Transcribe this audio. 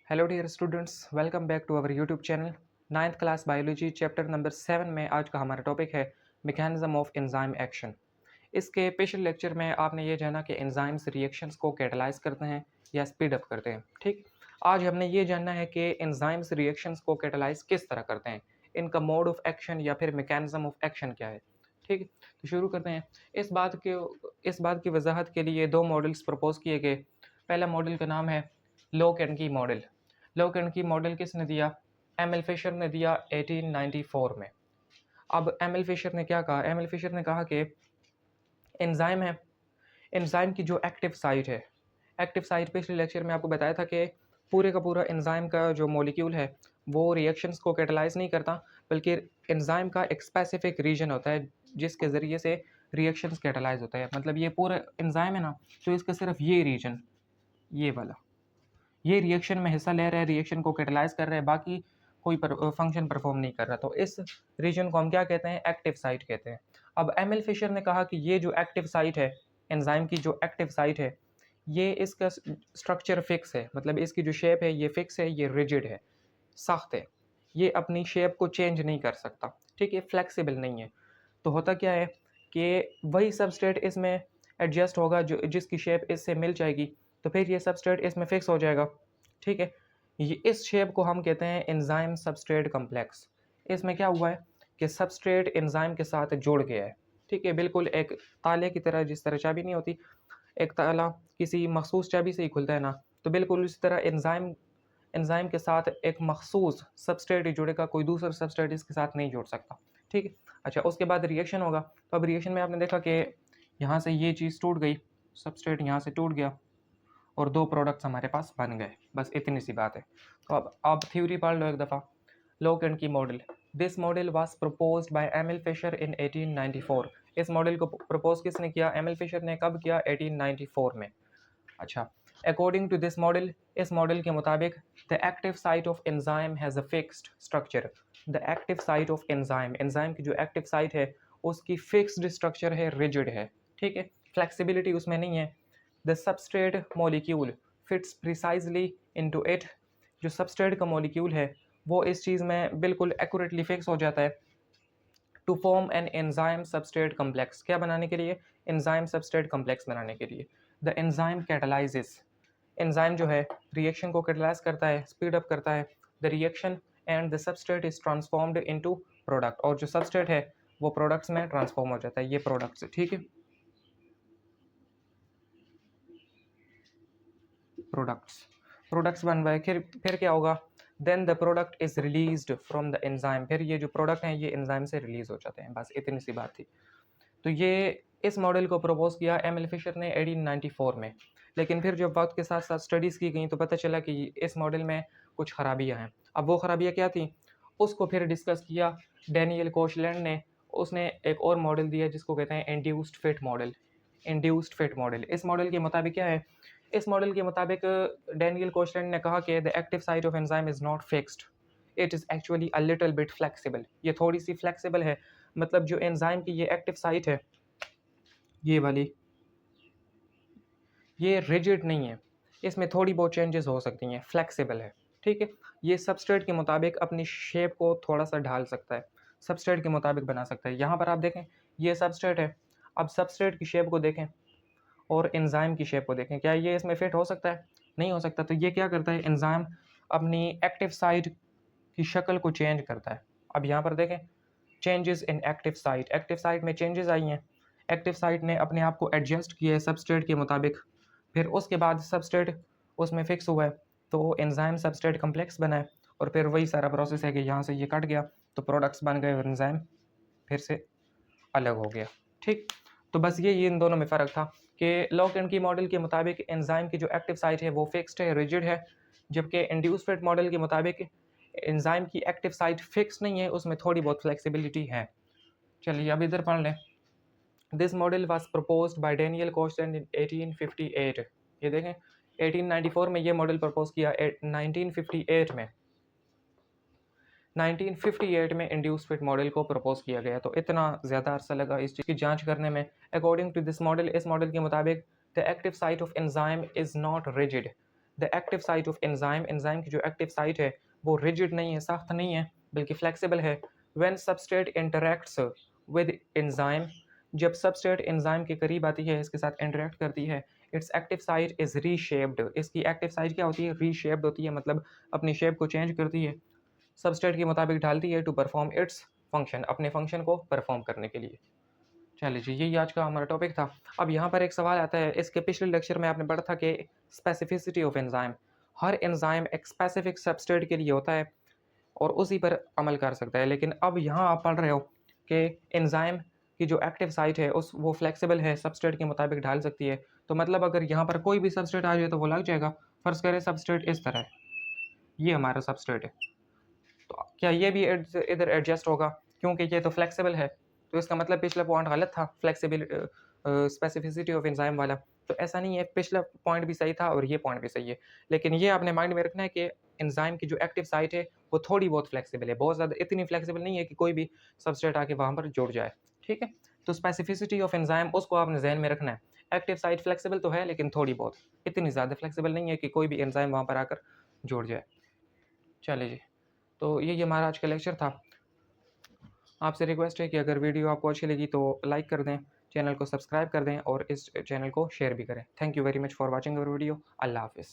Hello dear students, welcome back to our YouTube channel. Ninth class biology chapter number 7 में आज का हमारा topic है मैकेनिज्म ऑफ एंजाइम एक्शन। इसके पिछले लेक्चर में आपने ये जाना कि एंजाइम्स रिएक्शंस को कैटलाइज करते हैं या स्पीड अप करते हैं। ठीक, आज हमने ये जानना है कि एंजाइम्स रिएक्शंस को कैटलाइज किस तरह करते हैं, इनका मोड ऑफ एक्शन या फिर मैकेनिज्म ऑफ एक्शन क्या है। ठीक, तो शुरू करते हैं। इस बात की वजाहत के लिए दो मॉडल्स प्रपोज किए गए। पहला मॉडल का नाम है लोक एंड की मॉडल। लोक एंड की मॉडल किसने दिया? एम एल फिशर ने दिया 1894 में। अब एम एल फिशर ने क्या कहा? एम एल फिशर ने कहा कि एंजाइम है, एंजाइम की जो एक्टिव साइट है, एक्टिव साइट पिछले लेक्चर में आपको बताया था कि पूरे का पूरा एंजाइम का जो मॉलिक्यूल है वो रिएक्शंस को कैटलाइज नहीं करता, बल्कि एंजाइम का एक स्पेसिफिक रीजन होता है जिसके ज़रिए से रिएक्शंस कैटलाइज होता है। मतलब ये पूरा एंजाइम है ना, तो इसका सिर्फ ये रीजन, ये वाला, ये रिएक्शन में हिस्सा ले रहा है, रिएक्शन को कैटलाइज कर रहा है, बाकी कोई फंक्शन परफॉर्म नहीं कर रहा। तो इस रीजन को हम क्या कहते हैं? एक्टिव साइट कहते हैं। अब एम एल फिशर ने कहा कि ये जो एक्टिव साइट है, एंजाइम की जो एक्टिव साइट है, ये इसका स्ट्रक्चर फिक्स है। मतलब इसकी जो शेप है ये फिक्स है, ये रिजिड है, सख्त है, ये अपनी शेप को चेंज नहीं कर सकता। ठीक है, फ्लेक्सिबल नहीं है। तो होता क्या है कि वही सबस्ट्रेट इसमें एडजस्ट होगा जो जिसकी शेप इससे मिल जाएगी, तो फिर ये सबस्ट्रेट इसमें फिक्स हो जाएगा। ठीक है, ये इस शेप को हम कहते हैं एंजाइम सबस्ट्रेट कम्प्लेक्स। इसमें क्या हुआ है कि सबस्ट्रेट एंजाइम के साथ जुड़ गया है। ठीक है, बिल्कुल एक ताले की तरह, जिस तरह चाबी नहीं होती, एक ताला किसी मखसूस चाबी से ही खुलता है ना, तो बिल्कुल उसी तरह एंजाइम एंजाइम के साथ एक मखसूस सबस्ट्रेट ही जुड़ेगा, कोई दूसरा सबस्ट्रेट इसके साथ नहीं जुड़ सकता। ठीक है, अच्छा, उसके बाद रिएक्शन होगा। तो अब रिएक्शन में आपने देखा कि यहाँ से ये चीज़ टूट गई, सबस्ट्रेट यहाँ से टूट गया और दो प्रोडक्ट्स हमारे पास बन गए। बस इतनी सी बात है। तो अब थ्योरी पढ़ लो एक दफ़ा। Lock and key model. This model was proposed by Emil Fischer in 1894। इस मॉडल को प्रपोज किसने किया? एमिल फिशर ने। कब किया? 1894 में। अच्छा, अकॉर्डिंग टू दिस मॉडल, इस मॉडल के मुताबिक the active site of enzyme has a fixed structure. The active site of enzyme, enzyme की जो एक्टिव साइट है उसकी फिक्स्ड स्ट्रक्चर है, रिजिड है। ठीक है, फ्लेक्सिबिलिटी उसमें नहीं है। The substrate molecule fits precisely into it. जो सबस्ट्रेट का मॉलिक्यूल है वो इस चीज़ में बिल्कुल एक्यूरेटली फिक्स हो जाता है। To form an enzyme substrate complex, क्या बनाने के लिए? एंजाइम सबस्ट्रेट कम्प्लेक्स बनाने के लिए। द एंजाइम कैटलाइजेस, एंजाइम जो है रिएक्शन को कैटलाइज करता है, स्पीड अप करता है the reaction, and the substrate is transformed into product. और जो सबस्ट्रेट है वो प्रोडक्ट्स में ट्रांसफॉर्म हो जाता है, ये प्रोडक्ट्स है। ठीक है, प्रोडक्ट्स प्रोडक्ट्स बन रहे। फिर क्या होगा? Then the product is released from the enzyme. फिर ये जो प्रोडक्ट हैं ये एंजाइम से रिलीज हो जाते हैं। बस इतनी सी बात थी। तो ये इस मॉडल को प्रपोज किया एमिल फिशर ने 1894 में। लेकिन फिर जब वक्त के साथ साथ स्टडीज़ की गई तो पता चला कि इस मॉडल में कुछ खराबियां हैं। अब वो खराबियां क्या थी उसको फिर डिस्कस किया डैनियल कोशलैंड ने। उसने एक और मॉडल दिया जिसको कहते हैं induced fit model. Induced fit model, इस मॉडल के मुताबिक क्या है? इस मॉडल के मुताबिक डैनियल कोशलैंड ने कहा कि the active site of enzyme is not fixed, it is actually a little bit flexible. ये थोड़ी सी फ्लेक्सिबल है। मतलब जो एंजाइम की ये एक्टिव साइट है, ये वाली, ये रिजिड नहीं है, इसमें थोड़ी बहुत चेंजेस हो सकती हैं, फ्लेक्सिबल है। ठीक है, ये सबस्ट्रेट के मुताबिक अपनी शेप को थोड़ा सा ढाल सकता है, सबस्ट्रेट के मुताबिक बना सकता है। यहाँ पर आप देखें ये सबस्ट्रेट है। अब सबस्ट्रेट की शेप को देखें और एंजाइम की शेप को देखें, क्या ये इसमें फिट हो सकता है? नहीं हो सकता। तो ये क्या करता है? एंजाइम अपनी एक्टिव साइट की शक्ल को चेंज करता है। अब यहाँ पर देखें changes in active site, active site में चेंजेस आई हैं। एक्टिव साइट ने अपने आप को एडजस्ट किया है सबस्ट्रेट के मुताबिक। फिर उसके बाद सबस्ट्रेट उसमें फिक्स हुआ है तो एंजाइम सबस्ट्रेट कम्प्लेक्स बना है। और फिर वही सारा प्रोसेस है कि यहाँ से ये कट गया तो प्रोडक्ट्स बन गए और एंजाइम फिर से अलग हो गया। ठीक, तो बस ये इन दोनों में फ़र्क था कि लॉक एंड की मॉडल के मुताबिक एंजाइम की जो एक्टिव साइट है वो फिक्स्ड है, रिजिड है, जबकि इंड्यूस फिट मॉडल के मुताबिक एंजाइम की एक्टिव साइट फिक्स नहीं है, उसमें थोड़ी बहुत फ्लेक्सिबिलिटी है। चलिए अब इधर पढ़ लें। This model was proposed by Daniel Koshland in 1858। ये देखें 1894 में ये मॉडल प्रपोज किया, 1958 में 1958 में इंड्यूस फिट मॉडल को प्रपोज किया गया। तो इतना ज़्यादा अरसा लगा इस चीज़ की जांच करने में। अकॉर्डिंग टू दिस मॉडल, इस मॉडल के मुताबिक the active site of enzyme is not rigid. The active site of enzyme, enzyme की जो एक्टिव साइट है वो रिजिड नहीं है, सख्त नहीं है, बल्कि फ्लेक्सिबल है। When substrate interacts with enzyme, जब सबस्ट्रेट एंजाइम के करीब आती है, इसके साथ इंटरेक्ट करती है, it's active site is reshaped, इसकी एक्टिव साइट क्या होती है, रीशेप्ड होती है, मतलब अपनी शेप को चेंज करती है, सबस्ट्रेट के मुताबिक ढालती है, टू परफॉर्म इट्स फंक्शन, अपने फंक्शन को परफॉर्म करने के लिए। चलिए जी, यही आज का हमारा टॉपिक था। अब यहाँ पर एक सवाल आता है, इसके पिछले लेक्चर में आपने पढ़ा था कि specificity of enzyme, her enzyme एक स्पेसिफिक सबस्ट्रेट के लिए होता है और उसी पर अमल कर सकता है। लेकिन अब यहाँ आप पढ़ रहे हो कि एंजाइम की जो एक्टिव साइट है उस वो फ्लेक्सिबल है, सबस्ट्रेट के मुताबिक ढाल सकती है। तो मतलब अगर यहाँ पर कोई भी सबस्ट्रेट आ जाए तो वो लग जाएगा। फ़र्ज़ करें सबस्ट्रेट इस तरह है, ये हमारा सबस्ट्रेट है, तो क्या ये भी इधर एडजस्ट होगा? क्योंकि ये तो फ्लेक्सिबल है। तो इसका मतलब पिछला पॉइंट गलत था, फ्लेक्सिबिल स्पेसिफिसिटी ऑफ एंजाइम वाला। तो ऐसा नहीं है, पिछला पॉइंट भी सही था और ये पॉइंट भी सही है। लेकिन ये आपने माइंड में रखना है कि एंजाइम की जो एक्टिव साइट है वो थोड़ी बहुत फ्लेक्सिबल है, बहुत ज़्यादा इतनी फ्लेक्सिबल नहीं है कि कोई भी सबस्ट्रेट आके वहाँ पर जुड़ जाए। ठीक है? तो स्पेसिफिसिटी ऑफ एंजाइम उसको आपने ज़हन में रखना है। एक्टिव साइट फ्लेक्सिबल तो है लेकिन थोड़ी बहुत, इतनी ज़्यादा फ्लेक्सिबल नहीं है कि कोई भी एंजाइम वहाँ पर आकर जुड़ जाए। चलिए जी। तो ये हमारा आज का लेक्चर था। आपसे रिक्वेस्ट है कि अगर वीडियो आपको अच्छी लगी तो लाइक कर दें, चैनल को सब्सक्राइब कर दें और इस चैनल को शेयर भी करें। Thank you very much for watching our video. अल्लाह हाफ़िज़।